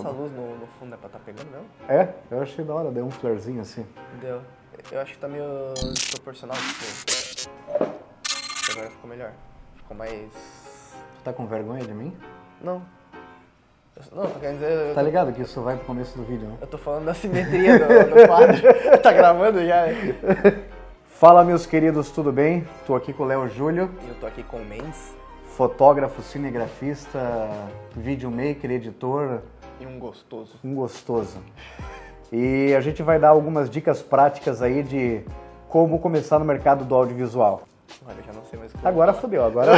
Essa luz no fundo é pra tá pegando mesmo? É, eu achei da hora, deu um flarezinho assim. Deu. Eu acho que tá meio desproporcional, tipo... Agora ficou melhor. Ficou mais... Tu tá com vergonha de mim? Não. Não, tô querendo dizer... Tá ligado que isso vai pro começo do vídeo, né? Eu tô falando da simetria do quadro. Tá gravando já? Fala, meus queridos, tudo bem? Tô aqui com o Léo Júlio, E eu tô aqui com o Mendes. fotógrafo, cinegrafista, videomaker, editor, E um gostoso. um gostoso. E a gente vai dar algumas dicas práticas aí de como começar no mercado do audiovisual. Olha, eu já não sei mais o que Agora fodeu, agora...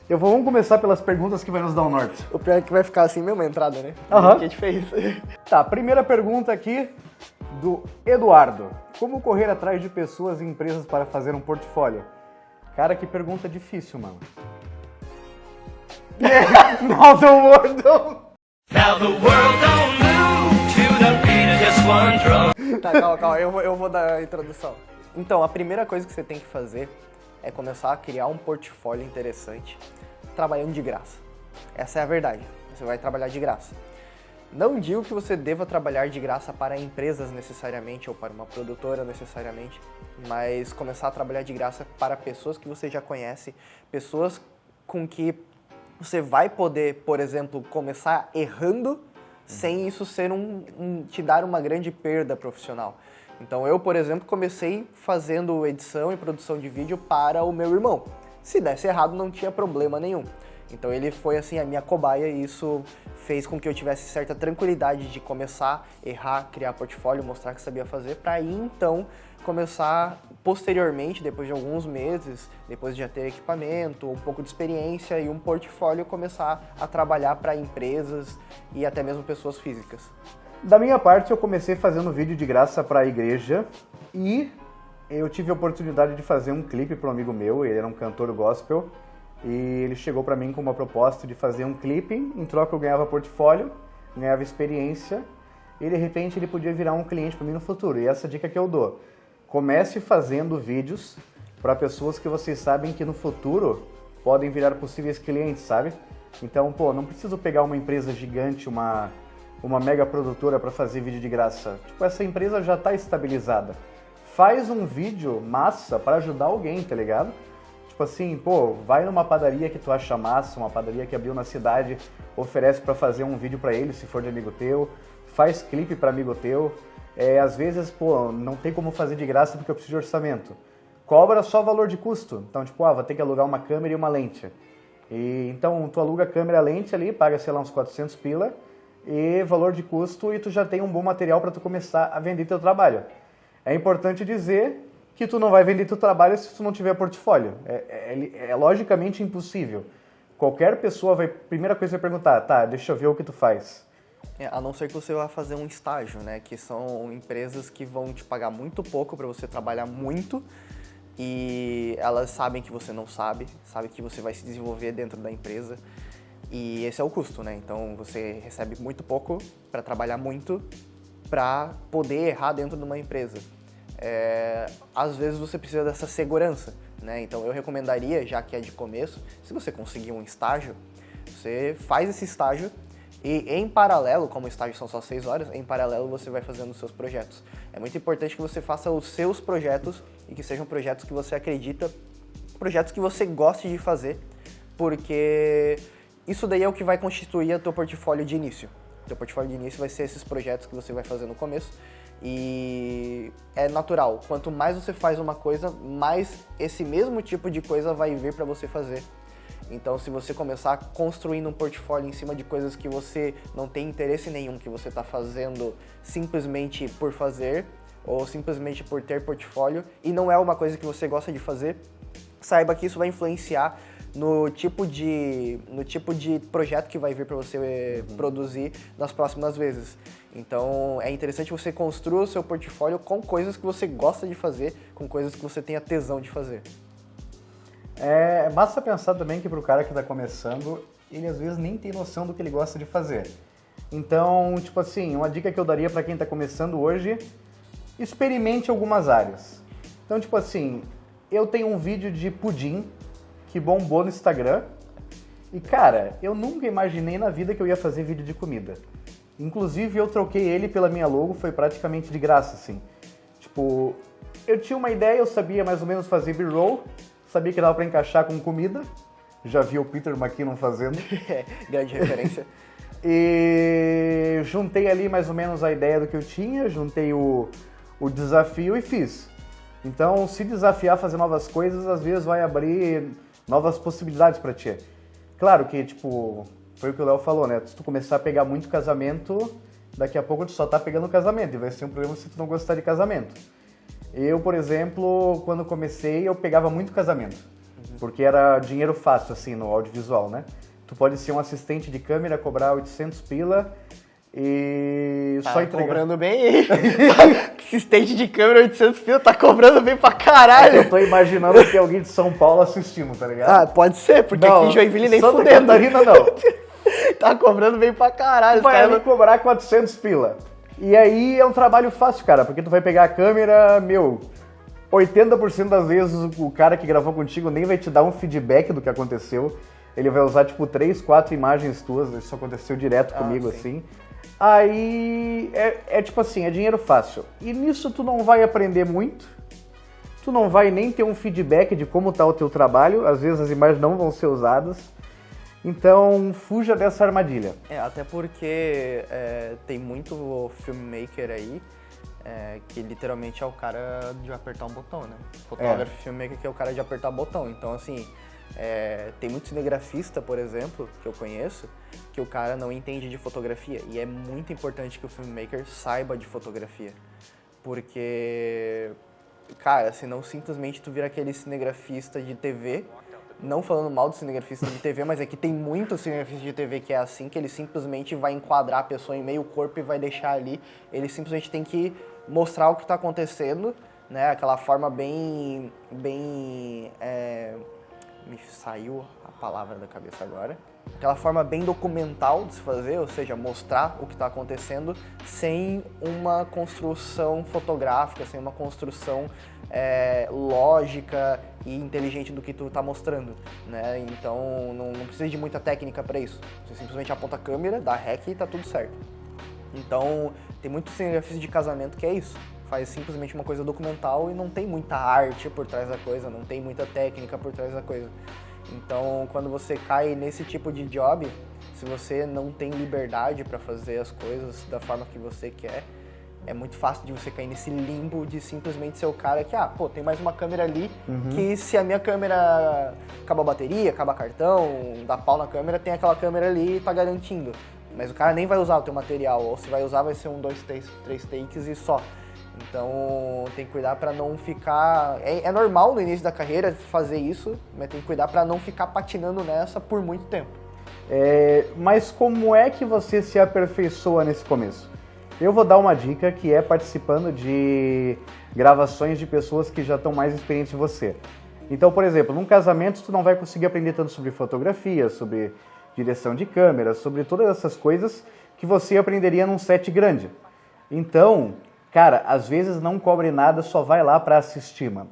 Vamos começar pelas perguntas que vai nos dar o norte. O pior é que vai ficar assim mesmo a entrada, né? Aham. O que a gente fez. Tá, primeira pergunta aqui do Eduardo. Como correr atrás de pessoas e empresas para fazer um portfólio? Cara, que pergunta difícil, mano. Now the world don't... Now the world don't move to the beat of just one drum. Tá, calma. Eu vou dar a introdução. Então, a primeira coisa que você tem que fazer é começar a criar um portfólio interessante trabalhando de graça. Essa é a verdade. Você vai trabalhar de graça. Não digo que você deva trabalhar de graça para empresas necessariamente ou para uma produtora necessariamente, mas começar a trabalhar de graça para pessoas que você já conhece, pessoas com que você vai poder, por exemplo, começar errando sem isso ser te dar uma grande perda profissional. Então eu, por exemplo, comecei fazendo edição e produção de vídeo para o meu irmão. Se desse errado não tinha problema nenhum. Então ele foi assim a minha cobaia e isso fez com que eu tivesse certa tranquilidade de começar, errar, criar portfólio, mostrar que sabia fazer, para aí então começar posteriormente, depois de alguns meses, depois de já ter equipamento, um pouco de experiência e um portfólio, começar a trabalhar para empresas e até mesmo pessoas físicas. Da minha parte, eu comecei fazendo vídeo de graça para a igreja e eu tive a oportunidade de fazer um clipe para um amigo meu, ele era um cantor gospel, e ele chegou para mim com uma proposta de fazer um clipe, em troca eu ganhava portfólio, ganhava experiência, e de repente ele podia virar um cliente para mim no futuro. E essa dica que eu dou, comece fazendo vídeos para pessoas que vocês sabem que no futuro podem virar possíveis clientes, sabe? Então, não preciso pegar uma empresa gigante, uma mega produtora para fazer vídeo de graça. Tipo, essa empresa já está estabilizada. Faz um vídeo massa para ajudar alguém, tá ligado? Tipo assim, vai numa padaria que tu acha massa, uma padaria que abriu na cidade, oferece para fazer um vídeo para ele, se for de amigo teu, faz clipe para amigo teu. Às vezes, não tem como fazer de graça porque eu preciso de orçamento. Cobra só valor de custo. Então, vou ter que alugar uma câmera e uma lente. E então, tu aluga a câmera e a lente ali, paga, sei lá, uns 400 pila, e valor de custo, e tu já tem um bom material para tu começar a vender teu trabalho. É importante dizer que tu não vai vender teu trabalho se tu não tiver portfólio. É logicamente impossível. Qualquer pessoa primeira coisa vai perguntar, tá, deixa eu ver o que tu faz. A não ser que você vá fazer um estágio, né? Que são empresas que vão te pagar muito pouco para você trabalhar muito e elas sabem que você não sabe que você vai se desenvolver dentro da empresa e esse é o custo, né? Então você recebe muito pouco para trabalhar muito para poder errar dentro de uma empresa. Às vezes você precisa dessa segurança, né? Então eu recomendaria, já que é de começo, se você conseguir um estágio, você faz esse estágio e em paralelo, como o estágio são só 6 horas, em paralelo você vai fazendo os seus projetos. É muito importante que você faça os seus projetos e que sejam projetos que você acredita, projetos que você goste de fazer, porque isso daí é o que vai constituir o teu portfólio de início. O teu portfólio de início vai ser esses projetos que você vai fazer no começo. E é natural, quanto mais você faz uma coisa, mais esse mesmo tipo de coisa vai vir para você fazer. Então, se você começar construindo um portfólio em cima de coisas que você não tem interesse nenhum, que você está fazendo simplesmente por fazer, ou simplesmente por ter portfólio, e não é uma coisa que você gosta de fazer, saiba que isso vai influenciar no tipo de projeto que vai vir para você produzir nas próximas vezes. Então é interessante você construir o seu portfólio com coisas que você gosta de fazer, com coisas que você tenha tesão de fazer. Basta pensar também que pro cara que está começando, ele às vezes nem tem noção do que ele gosta de fazer. Então, uma dica que eu daria para quem está começando hoje, experimente algumas áreas. Então, eu tenho um vídeo de pudim que bombou no Instagram E cara, eu nunca imaginei na vida que eu ia fazer vídeo de comida. Inclusive eu troquei ele pela minha logo, foi praticamente de graça, assim. Tipo, eu tinha uma ideia, eu sabia mais ou menos fazer B-roll, sabia que dava pra encaixar com comida. Já vi o Peter McKinnon fazendo. Grande referência. E juntei ali mais ou menos a ideia do que eu tinha, juntei o desafio e fiz. Então, se desafiar a fazer novas coisas, às vezes vai abrir novas possibilidades pra ti. Claro que, tipo, foi o que o Léo falou, né? Se tu começar a pegar muito casamento, daqui a pouco tu só tá pegando casamento, e vai ser um problema se tu não gostar de casamento. Eu, por exemplo, quando comecei, eu pegava muito casamento, porque era dinheiro fácil, assim, no audiovisual, né? Tu pode ser um assistente de câmera, cobrar 800 pila e Tá só entregar. cobrando bem. Assistente de câmera 800 pila, tá cobrando bem pra caralho. Eu tô imaginando que tem alguém de São Paulo assistindo, tá ligado? Ah, pode ser, porque Não, aqui em Joinville nem Santa fudendo. Catarina não. Tá cobrando bem pra caralho. Tu vai os caras ali cobrar 400 pila. E aí é um trabalho fácil, cara, porque tu vai pegar a câmera, 80% das vezes o cara que gravou contigo nem vai te dar um feedback do que aconteceu. Ele vai usar, tipo, 3, 4 imagens tuas, isso aconteceu direto comigo, sim. assim. Aí, tipo assim, é dinheiro fácil. E nisso tu não vai aprender muito, tu não vai nem ter um feedback de como tá o teu trabalho, às vezes as imagens não vão ser usadas. Então, fuja dessa armadilha. até porque tem muito filmmaker aí que literalmente é o cara de apertar um botão, né? Fotógrafo filmmaker que é o cara de apertar botão. Então, assim, tem muito cinegrafista, por exemplo, que eu conheço, que o cara não entende de fotografia. E é muito importante que o filmmaker saiba de fotografia. Porque, cara, senão simplesmente tu vira aquele cinegrafista de TV. Não falando mal do cinegrafista de TV, mas é que tem muitos cinegrafistas de TV que é assim, que ele simplesmente vai enquadrar a pessoa em meio corpo e vai deixar ali. Ele simplesmente tem que mostrar o que está acontecendo, né? Aquela forma bem... me saiu a palavra da cabeça agora. Aquela forma bem documental de se fazer, ou seja, mostrar o que está acontecendo sem uma construção fotográfica, sem uma construção lógica e inteligente do que tu está mostrando, né? Então não precisa de muita técnica para isso. Você simplesmente aponta a câmera, dá rec e tá tudo certo. Então tem muitos cinegrafistas de casamento que é isso. Faz simplesmente uma coisa documental e não tem muita arte por trás da coisa, não tem muita técnica por trás da coisa. Então, quando você cai nesse tipo de job, se você não tem liberdade para fazer as coisas da forma que você quer, é muito fácil de você cair nesse limbo de simplesmente ser o cara que, tem mais uma câmera ali, que se a minha câmera acaba a bateria, acaba cartão, dá pau na câmera, tem aquela câmera ali e tá garantindo. Mas o cara nem vai usar o teu material, ou se vai usar vai ser 1, 2, 3 takes e só. Então tem que cuidar para não ficar... É normal no início da carreira fazer isso, mas tem que cuidar para não ficar patinando nessa por muito tempo. Mas como é que você se aperfeiçoa nesse começo? Eu vou dar uma dica que é participando de gravações de pessoas que já estão mais experientes que você. Então, por exemplo, num casamento tu não vai conseguir aprender tanto sobre fotografia, sobre direção de câmera, sobre todas essas coisas que você aprenderia num set grande. Então... cara, às vezes não cobre nada, só vai lá pra assistir, mano.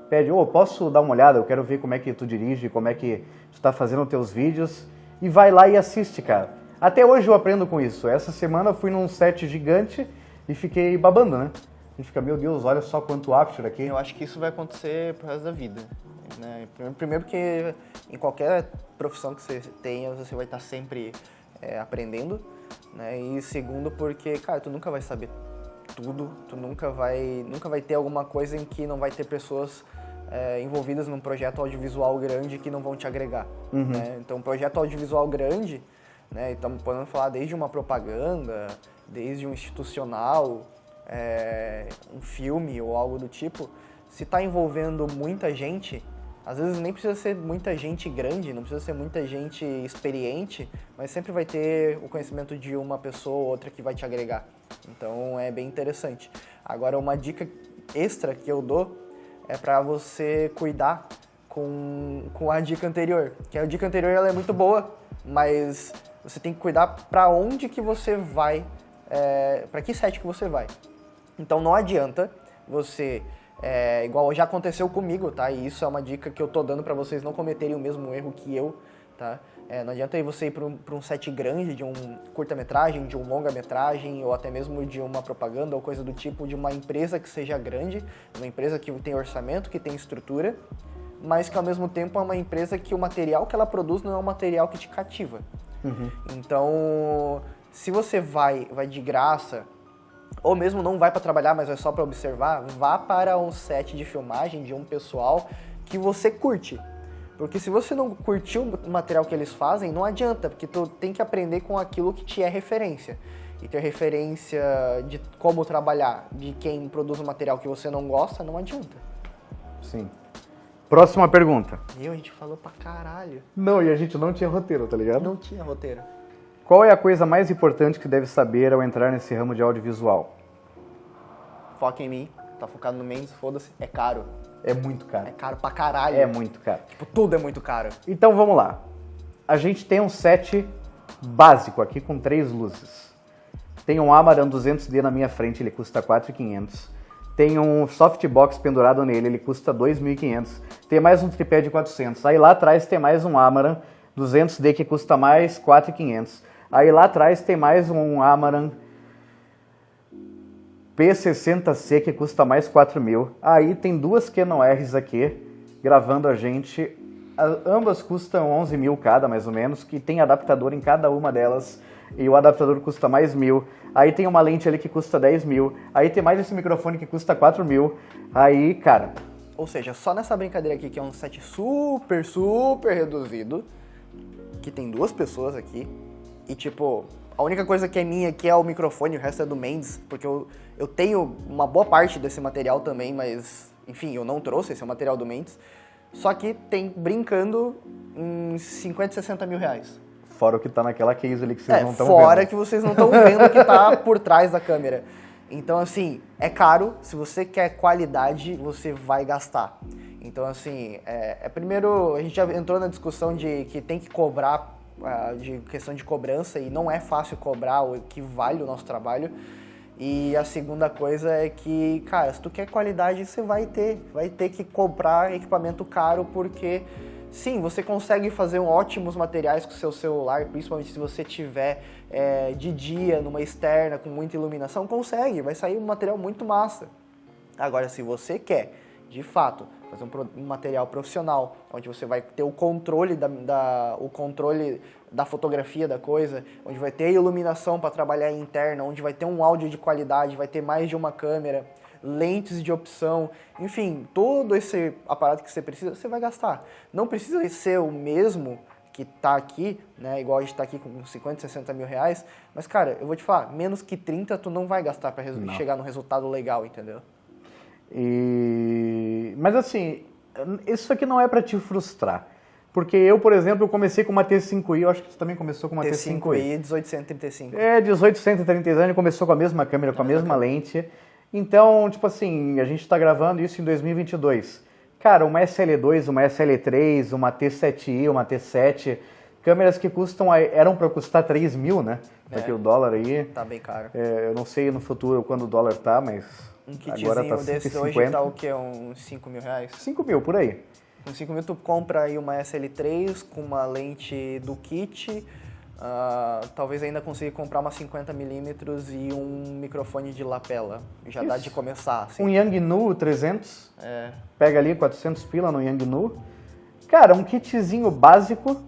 Pede, posso dar uma olhada? Eu quero ver como é que tu dirige, como é que tu tá fazendo teus vídeos. E vai lá e assiste, cara. Até hoje eu aprendo com isso. Essa semana eu fui num set gigante e fiquei babando, né? E fica, meu Deus, olha só quanto aperture aqui. Eu acho que isso vai acontecer pro resto da vida, né? Primeiro porque em qualquer profissão que você tenha, você vai estar sempre aprendendo, né? E segundo porque, cara, tu nunca vai saber tudo, tu nunca vai ter alguma coisa em que não vai ter pessoas envolvidas num projeto audiovisual grande que não vão te agregar, né? Então, um projeto audiovisual grande, né, estamos podendo falar desde uma propaganda, desde um institucional, um filme ou algo do tipo, se está envolvendo muita gente, às vezes nem precisa ser muita gente grande, não precisa ser muita gente experiente, mas sempre vai ter o conhecimento de uma pessoa ou outra que vai te agregar. Então é bem interessante. Agora, uma dica extra que eu dou é para você cuidar com a dica anterior. Que a dica anterior ela é muito boa, mas você tem que cuidar para onde que você vai, para que set que você vai. Então não adianta você... igual já aconteceu comigo, tá? E isso é uma dica que eu tô dando para vocês não cometerem o mesmo erro que eu, tá? Não adianta aí você ir para um set grande de um curta-metragem, de um longa-metragem, ou até mesmo de uma propaganda ou coisa do tipo, de uma empresa que seja grande, uma empresa que tem orçamento, que tem estrutura, mas que ao mesmo tempo é uma empresa que o material que ela produz não é um material que te cativa. Então, se você vai de graça, ou mesmo não vai para trabalhar, mas é só para observar, vá para um set de filmagem de um pessoal que você curte. Porque se você não curtiu o material que eles fazem, não adianta, porque tu tem que aprender com aquilo que te é referência. E ter referência de como trabalhar de quem produz um material que você não gosta, não adianta. Sim. Próxima pergunta. A gente falou pra caralho. Não, e a gente não tinha roteiro, tá ligado? Não tinha roteiro. Qual é a coisa mais importante que deve saber ao entrar nesse ramo de audiovisual? Foca em mim, tá focado no Mendes, foda-se, é caro. É muito caro. É caro pra caralho. É muito caro. Tipo, tudo é muito caro. Então vamos lá. A gente tem um set básico aqui com 3 luzes. Tem um Amaran 200D na minha frente, ele custa 4.500. Tem um softbox pendurado nele, ele custa 2.500. Tem mais um tripé de 400. Aí lá atrás tem mais um Amaran 200D que custa mais 4.500. Aí lá atrás tem mais um Amaran P60C que custa mais 4.000. Aí tem 2 Canon Rs aqui gravando a gente. Ambas custam 11.000 cada, mais ou menos, que tem adaptador em cada uma delas. E o adaptador custa mais 1.000. Aí tem uma lente ali que custa 10.000. Aí tem mais esse microfone que custa 4.000. Aí, cara... Ou seja, só nessa brincadeira aqui, que é um set super, super reduzido, que tem 2 pessoas aqui, e tipo, a única coisa que é minha aqui é o microfone, o resto é do Mendes, porque eu tenho uma boa parte desse material também, mas, enfim, eu não trouxe, esse é o material do Mendes, só que tem brincando em 50, 60 mil reais. Fora o que tá naquela case ali que vocês não estão vendo. Fora que vocês não estão vendo o que tá por trás da câmera. Então, assim, é caro. Se você quer qualidade, você vai gastar. Então, assim, primeiro, a gente já entrou na discussão de que tem que cobrar, de questão de cobrança, e não é fácil cobrar o que vale o nosso trabalho. E a segunda coisa é que, cara, se tu quer qualidade, você vai ter que comprar equipamento caro, porque... Sim, você consegue fazer ótimos materiais com o seu celular, principalmente se você tiver de dia, numa externa, com muita iluminação, consegue, vai sair um material muito massa. Agora, se você quer, de fato, fazer um material profissional, onde você vai ter o controle da fotografia da coisa, onde vai ter iluminação para trabalhar interna, onde vai ter um áudio de qualidade, vai ter mais de uma câmera, lentes de opção, enfim, todo esse aparato que você precisa, você vai gastar. Não precisa ser o mesmo que tá aqui, né, igual a gente tá aqui com 50, 60 mil reais, mas, cara, eu vou te falar, menos que 30 tu não vai gastar para chegar num resultado legal, entendeu? Mas assim, isso aqui não é para te frustrar. Porque eu, por exemplo, eu comecei com uma T5i, eu acho que você também começou com uma T5i. T5i 1835. 1835, a gente começou com a mesma câmera, com a mesma lente. Então, tipo assim, a gente tá gravando isso em 2022. Cara, uma SL2, uma SL3, uma T7i, uma T7, câmeras que eram para custar 3.000, né? Porque o dólar aí... Tá bem caro. Eu não sei no futuro quando o dólar tá, mas agora tá 5,50. Desse hoje tá o quê? Uns 5 mil reais? 5.000, por aí. Com 5 mil tu compra aí uma SL3 com uma lente do kit, talvez ainda consiga comprar uma 50mm e um microfone de lapela. Já dá de começar, assim. Um Yangnu 300, pega ali 400 pila no Yangnu. Cara, um kitzinho básico,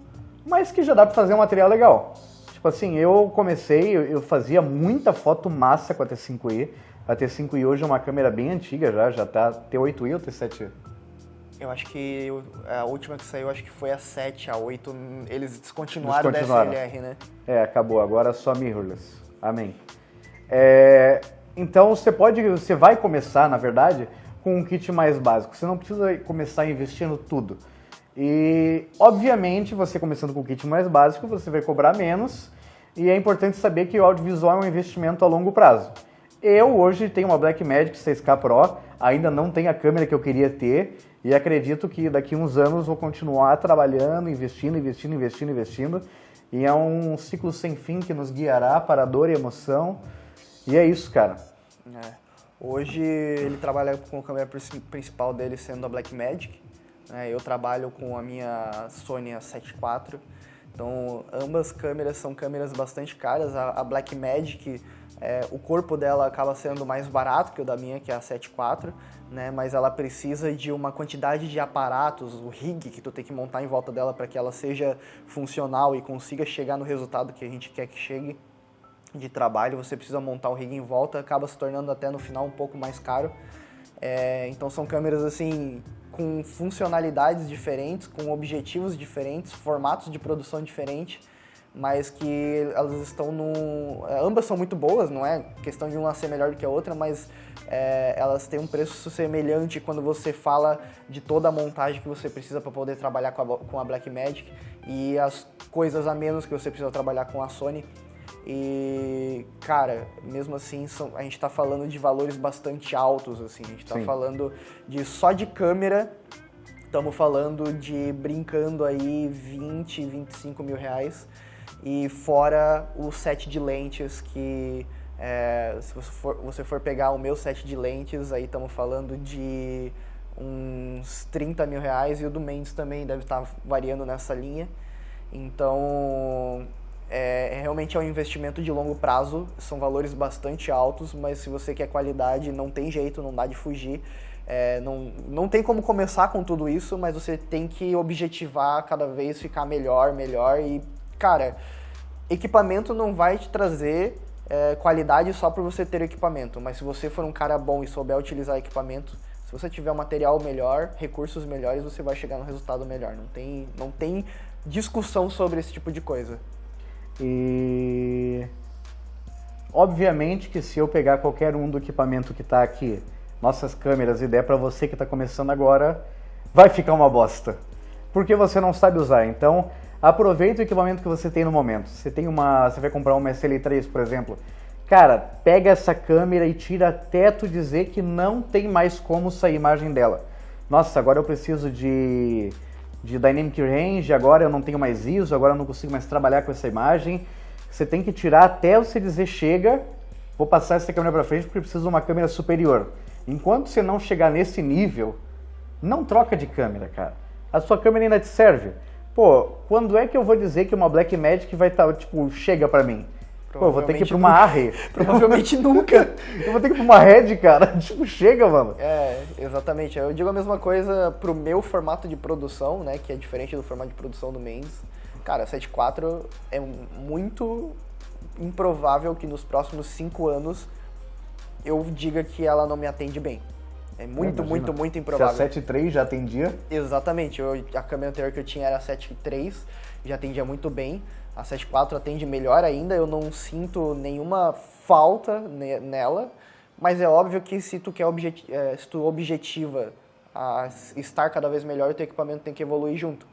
mas que já dá pra fazer um material legal. Tipo assim, eu comecei, eu fazia muita foto massa com a T5i. A T5i hoje é uma câmera bem antiga já tá T8i ou T7i? Eu acho que a última que saiu, acho que foi a 7, a 8, eles descontinuaram da SLR, né? Acabou, agora só mirrorless. Amém. Então você vai começar, na verdade, com um kit mais básico. Você não precisa começar investindo tudo. E, obviamente, você começando com o kit mais básico, você vai cobrar menos. E é importante saber que o audiovisual é um investimento a longo prazo. Eu hoje tenho uma Blackmagic 6K Pro, ainda não tenho a câmera que eu queria ter. E acredito que daqui a uns anos vou continuar trabalhando, investindo. E é um ciclo sem fim que nos guiará para a dor e emoção. E é isso, cara. Hoje ele trabalha com a câmera principal dele sendo a Blackmagic. Eu trabalho com a minha Sony A7 IV. Então, ambas câmeras são câmeras bastante caras. A Blackmagic, o corpo dela acaba sendo mais barato que o da minha, que é a 7 IV, né? Mas ela precisa de uma quantidade de aparatos, o rig que tu tem que montar em volta dela para que ela seja funcional e consiga chegar no resultado que a gente quer que chegue de trabalho. Você precisa montar o rig em volta, acaba se tornando até no final um pouco mais caro. Então são câmeras assim com funcionalidades diferentes, com objetivos diferentes, formatos de produção diferentes, mas que elas estão ambas são muito boas, não é questão de uma ser melhor do que a outra, mas elas têm um preço semelhante quando você fala de toda a montagem que você precisa para poder trabalhar com a Blackmagic e as coisas a menos que você precisa trabalhar com a Sony. E, cara, mesmo assim, a gente tá falando de valores bastante altos, assim. A gente tá falando só de câmera, estamos falando de brincando aí 20, 25 mil reais. E fora o set de lentes que, se você for pegar o meu set de lentes, aí estamos falando de uns 30 mil reais. E o do Mendes também deve estar variando nessa linha. Então... realmente é um investimento de longo prazo, são valores bastante altos, mas se você quer qualidade, não tem jeito, não dá de fugir. Não tem como começar com tudo isso, mas você tem que objetivar cada vez ficar melhor e, cara, equipamento não vai te trazer qualidade só por você ter equipamento, mas se você for um cara bom e souber utilizar equipamento, se você tiver um material melhor, recursos melhores, você vai chegar no resultado melhor. Não tem discussão sobre esse tipo de coisa. E obviamente que se eu pegar qualquer um do equipamento que está aqui, nossas câmeras, e der para você que está começando agora, vai ficar uma bosta, porque você não sabe usar. Então aproveita o equipamento que você tem no momento. Você vai comprar uma SL3, por exemplo, cara, pega essa câmera e tira até tu dizer que não tem mais como sair imagem dela. Nossa, agora eu preciso de Dynamic Range, agora eu não tenho mais ISO, agora eu não consigo mais trabalhar com essa imagem. Você tem que tirar até você dizer chega, vou passar essa câmera para frente porque eu preciso de uma câmera superior. Enquanto você não chegar nesse nível, não troca de câmera, cara. A sua câmera ainda te serve. Pô, quando é que eu vou dizer que uma Blackmagic vai estar, chega pra mim? Pô, eu vou ter que ir pra uma Arri. Provavelmente nunca. Eu vou ter que ir pra uma Red, cara. Chega, mano. Exatamente. Eu digo a mesma coisa pro meu formato de produção, né? Que é diferente do formato de produção do Mendes. Cara, a 7 IV é muito improvável que nos próximos 5 anos eu diga que ela não me atende bem. É muito improvável. Se a 7 III já atendia? Exatamente. A câmera anterior que eu tinha era a 7 III, já atendia muito bem. A 7 IV atende melhor ainda, eu não sinto nenhuma falta nela, mas é óbvio que se tu objetiva a estar cada vez melhor, o teu equipamento tem que evoluir junto.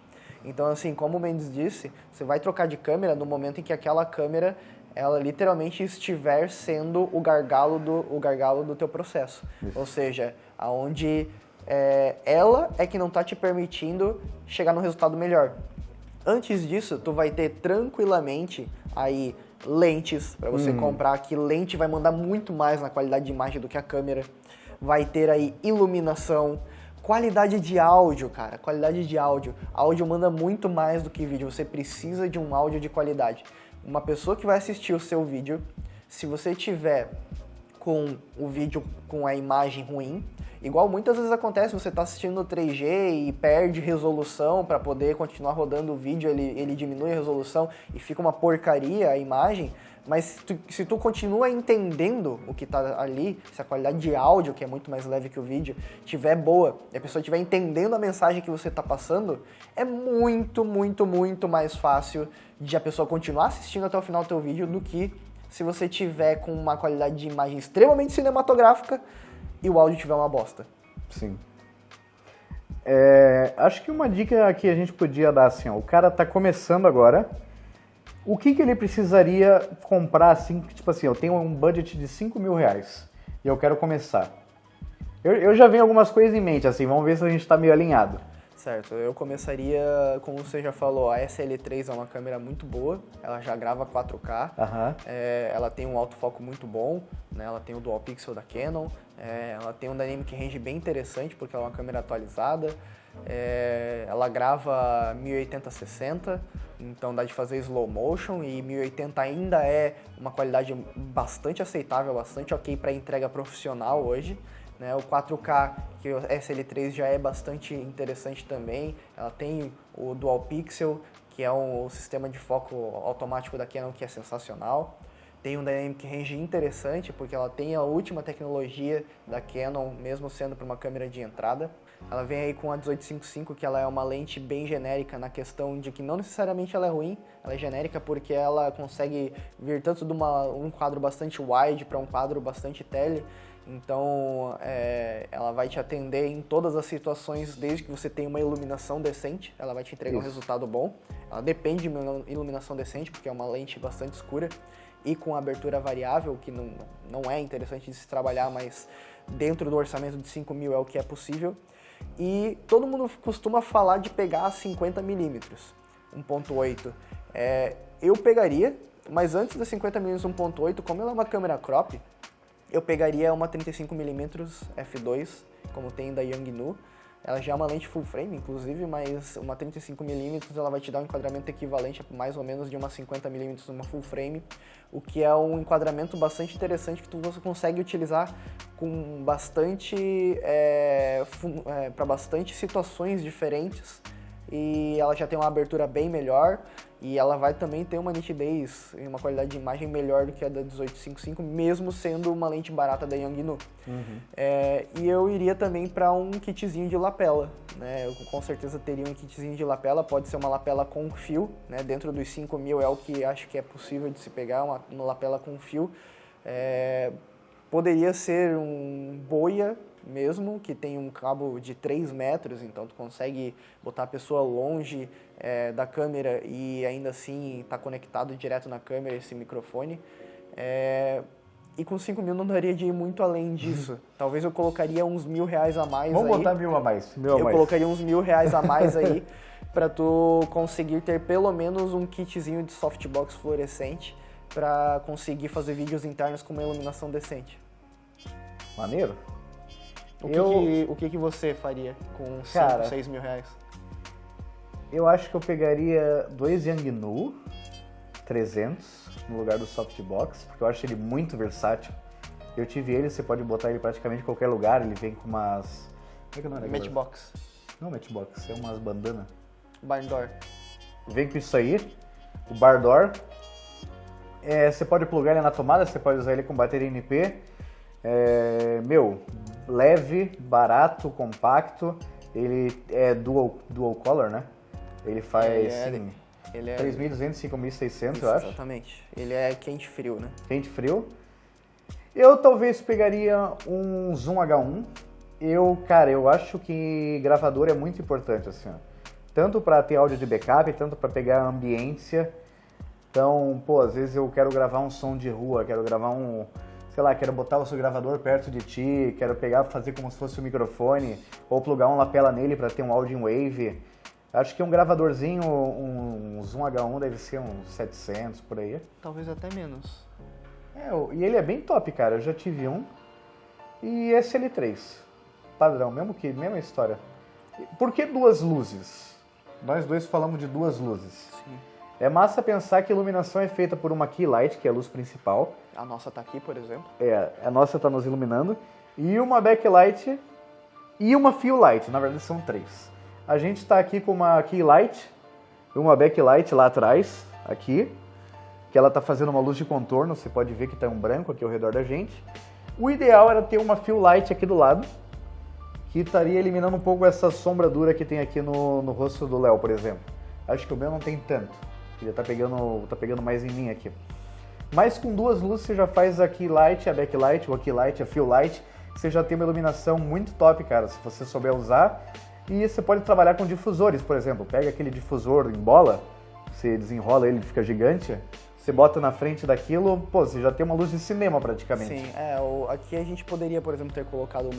Então, assim, como o Mendes disse, você vai trocar de câmera no momento em que aquela câmera, ela literalmente estiver sendo o gargalo do teu processo. Isso. Ou seja, aonde ela é que não está te permitindo chegar no resultado melhor. Antes disso, tu vai ter tranquilamente aí lentes para você comprar, que lente vai mandar muito mais na qualidade de imagem do que a câmera. Vai ter aí iluminação, qualidade de áudio, cara, qualidade de áudio. Áudio manda muito mais do que vídeo, você precisa de um áudio de qualidade. Uma pessoa que vai assistir o seu vídeo, se você tiver com o vídeo com a imagem ruim, igual muitas vezes acontece, você está assistindo no 3G e perde resolução para poder continuar rodando o vídeo, ele diminui a resolução e fica uma porcaria a imagem, mas se tu continua entendendo o que está ali, se a qualidade de áudio, que é muito mais leve que o vídeo, estiver boa, e a pessoa estiver entendendo a mensagem que você está passando, é muito mais fácil de a pessoa continuar assistindo até o final do teu vídeo do que se você tiver com uma qualidade de imagem extremamente cinematográfica e o áudio tiver uma bosta. Sim. Acho que uma dica que a gente podia dar, assim, ó, o cara tá começando agora, o que ele precisaria comprar, assim, tipo assim, eu tenho um budget de 5 mil reais e eu quero começar. Eu já venho algumas coisas em mente, assim, vamos ver se a gente tá meio alinhado. Certo, eu começaria, como você já falou, a SL3 é uma câmera muito boa, ela já grava 4K, ela tem um autofoco muito bom, né? Ela tem o Dual Pixel da Canon, ela tem um Dynamic Range bem interessante porque ela é uma câmera atualizada, Ela grava 1080-60, então dá de fazer slow motion, e 1080 ainda é uma qualidade bastante aceitável, bastante ok para entrega profissional hoje. Né? O 4K, que o SL3 já é bastante interessante também. Ela tem o Dual Pixel, que é um sistema de foco automático da Canon que é sensacional. Tem um Dynamic Range interessante, porque ela tem a última tecnologia da Canon, mesmo sendo para uma câmera de entrada. Ela vem aí com a 1855, que ela é uma lente bem genérica na questão de que não necessariamente ela é ruim, ela é genérica porque ela consegue vir tanto de um quadro bastante wide para um quadro bastante tele. Então, ela vai te atender em todas as situações, desde que você tenha uma iluminação decente, ela vai te entregar um resultado bom. Ela depende de uma iluminação decente, porque é uma lente bastante escura e com abertura variável, que não é interessante de se trabalhar, mas dentro do orçamento de 5.000 é o que é possível. E todo mundo costuma falar de pegar 50mm 1.8. Eu pegaria, mas antes da 50mm 1.8, como ela é uma câmera crop, eu pegaria uma 35mm f2, como tem da Yongnuo. Ela já é uma lente full frame, inclusive, mas uma 35mm ela vai te dar um enquadramento equivalente a mais ou menos de uma 50mm numa full frame, o que é um enquadramento bastante interessante que você consegue utilizar com bastante, para bastante situações diferentes, e ela já tem uma abertura bem melhor, e ela vai também ter uma nitidez e uma qualidade de imagem melhor do que a da 1855, mesmo sendo uma lente barata da Yongnuo. E eu iria também para um kitzinho de lapela, né? Eu com certeza teria um kitzinho de lapela, pode ser uma lapela com fio, né? Dentro dos 5.000 é o que acho que é possível de se pegar, uma lapela com fio. Poderia ser um boia mesmo, que tem um cabo de 3 metros, então tu consegue botar a pessoa longe da câmera e ainda assim tá conectado direto na câmera esse microfone. E com 5.000 não daria de ir muito além disso. Talvez eu colocaria uns R$1.000 a mais. Vamos botar 1.000 a mais. Colocaria uns R$1.000 a mais aí para tu conseguir ter pelo menos um kitzinho de softbox fluorescente para conseguir fazer vídeos internos com uma iluminação decente. Maneiro. O que você faria com 5, 6 mil reais? Eu acho que eu pegaria 2 Yongnuo 300 no lugar do softbox, porque eu acho ele muito versátil. Eu tive ele, você pode botar ele praticamente em qualquer lugar, ele vem com umas... Como é que é o nome? Matchbox. Não matchbox, é umas bandanas. Barn door. Vem com isso aí, o bar door. Você pode plugar ele na tomada, você pode usar ele com bateria NP. Leve, barato, compacto. Ele é dual color, né? Ele faz, ele é 3.200, 5.600, eu acho. Exatamente. Ele é quente-frio, né? Quente-frio. Eu talvez pegaria um Zoom H1. Eu acho que gravador é muito importante, assim, ó. Tanto para ter áudio de backup, tanto para pegar ambiência. Então, às vezes eu quero gravar um som de rua, quero gravar quero botar o seu gravador perto de ti, quero fazer como se fosse um microfone, ou plugar uma lapela nele para ter um áudio em wave. Acho que um gravadorzinho, um Zoom H1 deve ser uns 700 por aí. Talvez até menos. E ele é bem top, cara. Eu já tive um. E SL3, padrão, mesma história. Por que 2 luzes? Nós dois falamos de 2 luzes. Sim. É massa pensar que a iluminação é feita por uma key light, que é a luz principal. A nossa tá aqui, por exemplo. A nossa tá nos iluminando. E uma backlight e uma fill light, na verdade são 3. A gente tá aqui com uma key light e uma backlight lá atrás, aqui, que ela tá fazendo uma luz de contorno, você pode ver que tá um branco aqui ao redor da gente. O ideal era ter uma fill light aqui do lado, que estaria eliminando um pouco essa sombra dura que tem aqui no rosto do Léo, por exemplo. Acho que o meu não tem tanto. Ele tá pegando mais em mim aqui. Mas com 2 luzes você já faz a key light, a backlight, ou a key light, a fill light. Você já tem uma iluminação muito top, cara, se você souber usar. E você pode trabalhar com difusores, por exemplo. Pega aquele difusor em bola, você desenrola ele fica gigante. Você bota na frente daquilo, você já tem uma luz de cinema praticamente. Sim, aqui a gente poderia, por exemplo, ter colocado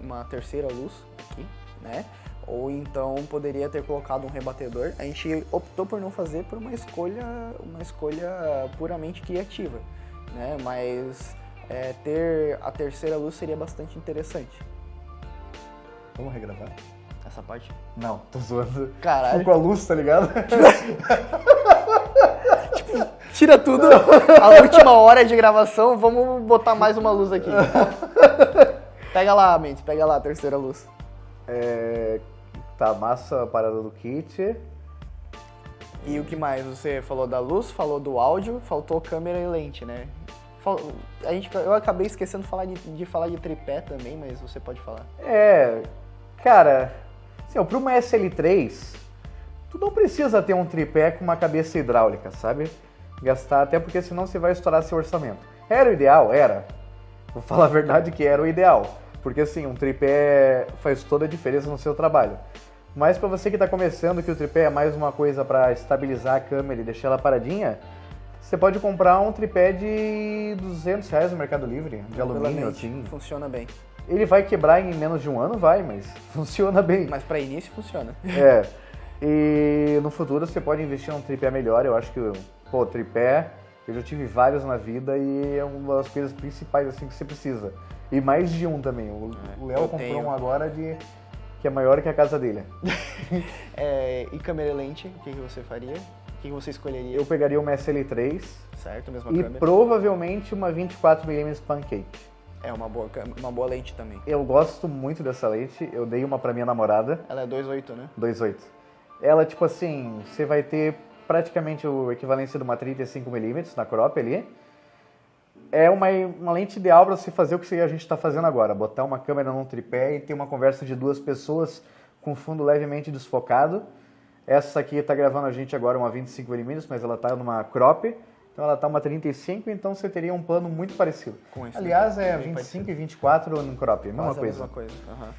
uma terceira luz aqui, né? Ou então poderia ter colocado um rebatedor. A gente optou por não fazer por uma escolha puramente criativa, né? Mas ter a terceira luz seria bastante interessante. Vamos regravar? Essa parte? Não, tô zoando. Caralho. Com a luz, tá ligado? Tira tudo, a última hora de gravação, vamos botar mais uma luz aqui. Pega lá, Mendes, pega lá a terceira luz. Tá, massa a parada do kit. E o que mais? Você falou da luz, falou do áudio, faltou câmera e lente, né? Eu acabei esquecendo de falar de tripé também, mas você pode falar. Cara, assim, pro uma SL3, tu não precisa ter um tripé com uma cabeça hidráulica, sabe? Gastar, até porque senão você vai estourar seu orçamento. Era o ideal? Era. Vou falar a verdade que era o ideal. Porque assim, um tripé faz toda a diferença no seu trabalho. Mas pra você que tá começando, que o tripé é mais uma coisa pra estabilizar a câmera e deixar ela paradinha, você pode comprar um tripé de R$200 no Mercado Livre, de alumínio, assim. Funciona bem. Ele vai quebrar em menos de um ano? Vai, mas funciona bem. Mas pra início funciona. E no futuro você pode investir num tripé melhor. Eu acho que, tripé, eu já tive vários na vida e é uma das coisas principais assim que você precisa. E mais de um também. O Léo comprou um agora que é maior que a casa dele. E câmera e lente, o que você faria? O que você escolheria? Eu pegaria uma SL3. Certo, mesma e câmera. Provavelmente uma 24mm Pancake. É uma boa lente também. Eu gosto muito dessa lente, eu dei uma pra minha namorada. Ela é 2.8, né? 2.8. Ela, tipo assim, você vai ter praticamente o equivalência de uma 35mm na crop ali. É uma lente ideal para você fazer o que a gente está fazendo agora, botar uma câmera num tripé e ter uma conversa de duas pessoas com fundo levemente desfocado. Essa aqui está gravando a gente agora uma 25mm, mas ela está numa crop, então ela está uma 35, então você teria um plano muito parecido. Com esse, aliás, né? é 25 parecido. e 24 no crop, mesma Quase coisa. a mesma coisa. Uhum.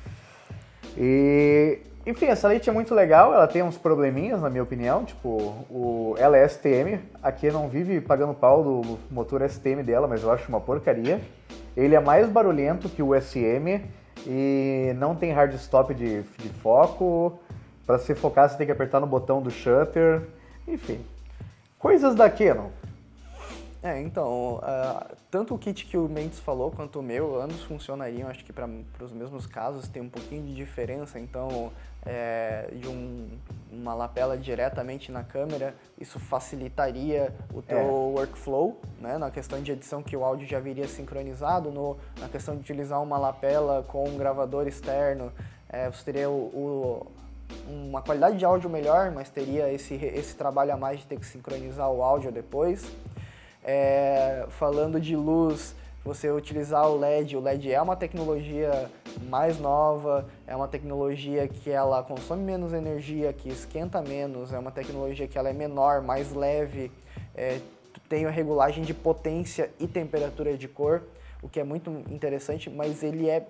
E, enfim, essa lente é muito legal, ela tem uns probleminhas, na minha opinião, tipo, ela é STM, aqui não vive pagando pau do motor STM dela, mas eu acho uma porcaria. Ele é mais barulhento que o SM e não tem hard stop de foco. Para se focar, você tem que apertar no botão do shutter, enfim, coisas da Canon. Então, tanto o kit que o Mendes falou quanto o meu, ambos funcionariam, acho que para os mesmos casos, tem um pouquinho de diferença, então, de uma lapela diretamente na câmera, isso facilitaria o teu workflow, né, na questão de edição que o áudio já viria sincronizado, na questão de utilizar uma lapela com um gravador externo, você teria uma qualidade de áudio melhor, mas teria esse trabalho a mais de ter que sincronizar o áudio depois. Falando de luz, você utilizar o LED é uma tecnologia mais nova, é uma tecnologia que ela consome menos energia, que esquenta menos, é uma tecnologia que ela é menor, mais leve, tem a regulagem de potência e temperatura de cor, o que é muito interessante, mas ele é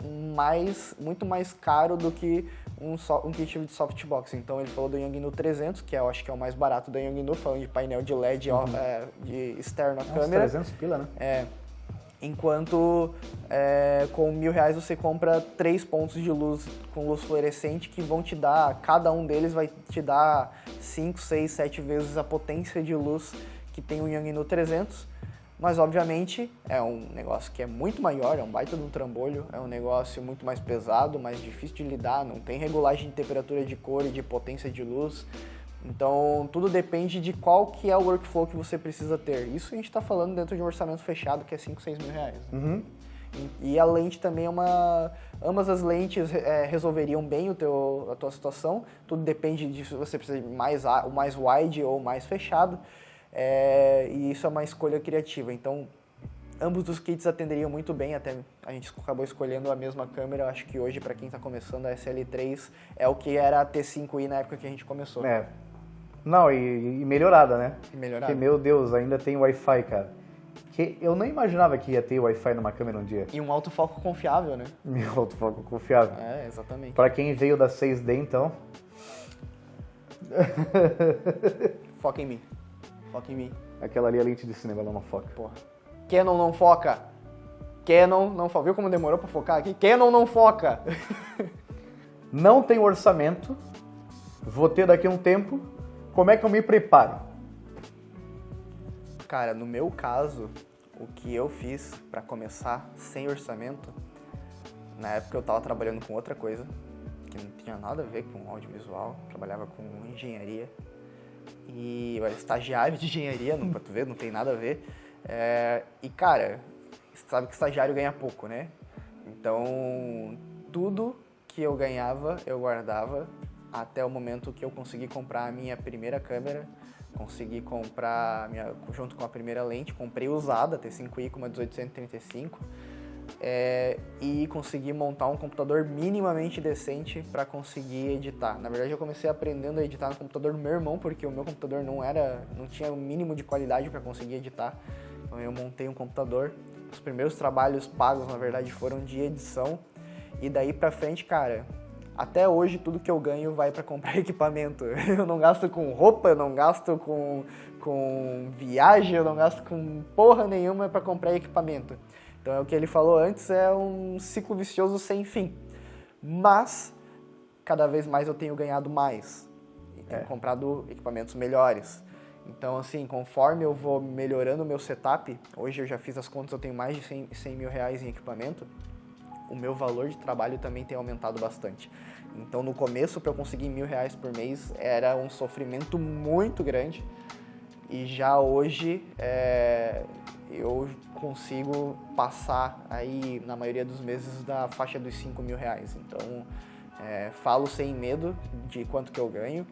muito mais caro do que um kit de softbox. Então ele falou do Yongnuo 300, que eu acho que é o mais barato da Yongnuo, falando de painel de LED de externo à câmera. 300 pila, né? Enquanto com R$1.000 você compra 3 pontos de luz com luz fluorescente que vão te dar, cada um deles vai te dar 5, 6, 7 vezes a potência de luz que tem o Yongnuo 300. Mas, obviamente, é um negócio que é muito maior, é um baita de um trambolho, é um negócio muito mais pesado, mais difícil de lidar, não tem regulagem de temperatura de cor e de potência de luz. Então, tudo depende de qual que é o workflow que você precisa ter. Isso a gente está falando dentro de um orçamento fechado, que é R$5, R$6 mil. Né? E a lente também é ambas as lentes resolveriam bem a tua situação, tudo depende de se você precisa de mais wide ou mais fechado. E isso é uma escolha criativa, então ambos os kits atenderiam muito bem, até a gente acabou escolhendo a mesma câmera. Eu acho que hoje, para quem está começando, a SL3 é o que era a T5i na época que a gente começou. Não, e melhorada, né? E melhorada. Porque, meu Deus, ainda tem Wi-Fi, cara. Que eu não imaginava que ia ter Wi-Fi numa câmera um dia. E um autofoco confiável, né? Meu autofoco confiável. Exatamente. Para quem veio da 6D, então... Foca em mim. Foca em mim. Aquela ali é lente de cinema, ela não foca. Porra. Canon não foca. Canon não foca. Viu como demorou pra focar aqui? Canon não foca. Não tenho orçamento. Vou ter daqui a um tempo. Como é que eu me preparo? Cara, no meu caso, o que eu fiz pra começar sem orçamento, na época eu tava trabalhando com outra coisa. que não tinha nada a ver com audiovisual, trabalhava com engenharia. E eu era estagiário de engenharia, pra tu ver, não tem nada a ver. E cara, você sabe que estagiário ganha pouco, né? Então, tudo que eu ganhava, eu guardava até o momento que eu consegui comprar a minha primeira câmera, consegui comprar, junto com a primeira lente, comprei usada, T5i com uma 1835, e consegui montar um computador minimamente decente para conseguir editar. Na verdade, eu comecei aprendendo a editar no computador do meu irmão, porque o meu computador não tinha o mínimo de qualidade para conseguir editar. Então eu montei um computador. Os primeiros trabalhos pagos, na verdade, foram de edição. E daí pra frente, cara, até hoje tudo que eu ganho vai para comprar equipamento. Eu não gasto com roupa, eu não gasto com viagem, eu não gasto com porra nenhuma para comprar equipamento. Então é o que ele falou antes, é um ciclo vicioso sem fim. Mas, cada vez mais eu tenho ganhado mais. E tenho comprado equipamentos melhores. Então, assim, conforme eu vou melhorando o meu setup, hoje eu já fiz as contas, eu tenho mais de 100 mil reais em equipamento, o meu valor de trabalho também tem aumentado bastante. Então, no começo, para eu conseguir R$1.000 por mês, era um sofrimento muito grande. E já hoje, eu consigo passar aí, na maioria dos meses, da faixa dos R$5.000. Então, falo sem medo de quanto que eu ganho.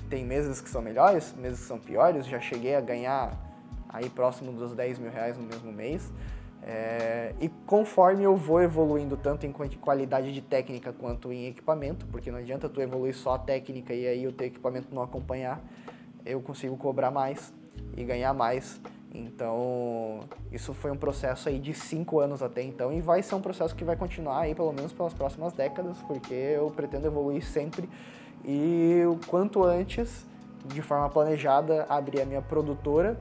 Tem meses que são melhores, meses que são piores. Já cheguei a ganhar aí próximo dos R$10.000 no mesmo mês. E conforme eu vou evoluindo tanto em qualidade de técnica quanto em equipamento, porque não adianta tu evoluir só a técnica e aí o teu equipamento não acompanhar, eu consigo cobrar mais e ganhar mais. Então, isso foi um processo aí de 5 anos até então, e vai ser um processo que vai continuar aí pelo menos pelas próximas décadas, porque eu pretendo evoluir sempre e o quanto antes, de forma planejada, abrir a minha produtora.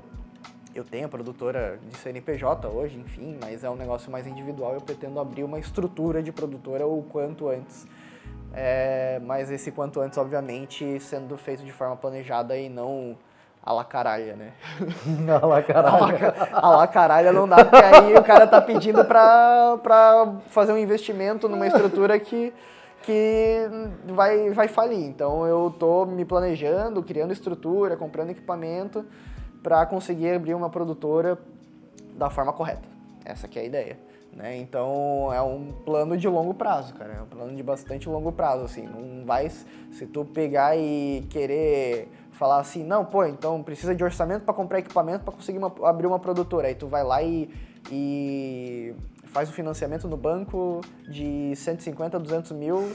Eu tenho a produtora de CNPJ hoje, enfim, mas é um negócio mais individual. Eu pretendo abrir uma estrutura de produtora o quanto antes. Mas esse quanto antes, obviamente, sendo feito de forma planejada e não a la caralha, né? A la caralha. A la caralha não dá, porque aí o cara tá pedindo pra fazer um investimento numa estrutura que vai falir. Então eu tô me planejando, criando estrutura, comprando equipamento para conseguir abrir uma produtora da forma correta. Essa que é a ideia, né? Então é um plano de longo prazo, cara. É um plano de bastante longo prazo, assim. Não vai, se tu pegar e querer falar assim, não, pô, então precisa de orçamento para comprar equipamento para conseguir abrir uma produtora. Aí tu vai lá e faz o financiamento no banco de 150, 200 mil.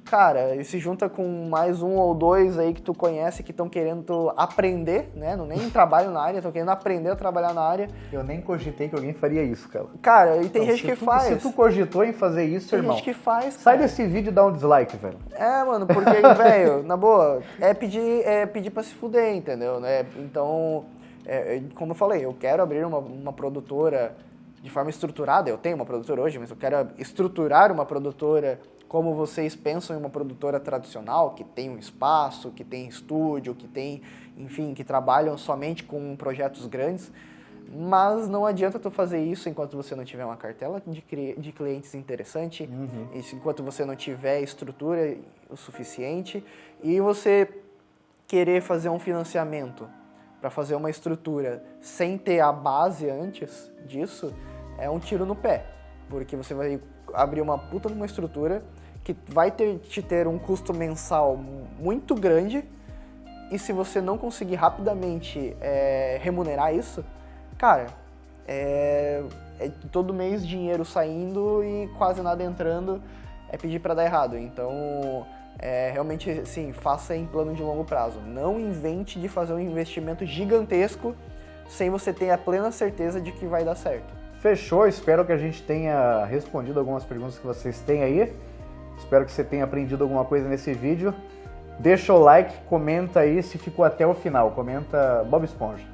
Cara, e se junta com mais um ou dois aí que tu conhece que estão querendo aprender, né? Não nem trabalham na área, estão querendo aprender a trabalhar na área. Eu nem cogitei que alguém faria isso, cara. Cara, e tem gente que faz. Se tu cogitou em fazer isso, tem irmão, gente que faz, sai cara. desse vídeo e dá um dislike, velho. Mano, porque, velho, na boa, pedir pra se fuder, entendeu? Né? Então, como eu falei, eu quero abrir uma produtora de forma estruturada. Eu tenho uma produtora hoje, mas eu quero estruturar uma produtora como vocês pensam em uma produtora tradicional, que tem um espaço, que tem estúdio, que tem, enfim, que trabalham somente com projetos grandes. Mas não adianta tu fazer isso enquanto você não tiver uma cartela de clientes interessante, enquanto você não tiver estrutura o suficiente, e você querer fazer um financiamento para fazer uma estrutura sem ter a base antes disso, é um tiro no pé, porque você vai abrir uma puta de uma estrutura que vai te ter um custo mensal muito grande, e se você não conseguir rapidamente remunerar isso, cara, todo mês dinheiro saindo e quase nada entrando, é pedir para dar errado. Então, realmente, sim, faça em plano de longo prazo. Não invente de fazer um investimento gigantesco sem você ter a plena certeza de que vai dar certo. Fechou, espero que a gente tenha respondido algumas perguntas que vocês têm aí. Espero que você tenha aprendido alguma coisa nesse vídeo. Deixa o like, comenta aí se ficou até o final. Comenta Bob Esponja.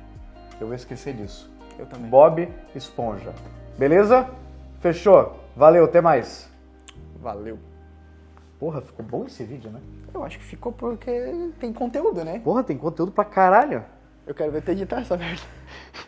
Eu vou esquecer disso. Eu também. Bob Esponja. Beleza? Fechou. Valeu, até mais. Valeu. Porra, ficou bom esse vídeo, né? Eu acho que ficou porque tem conteúdo, né? Porra, tem conteúdo pra caralho. Eu quero ver tu editar essa merda.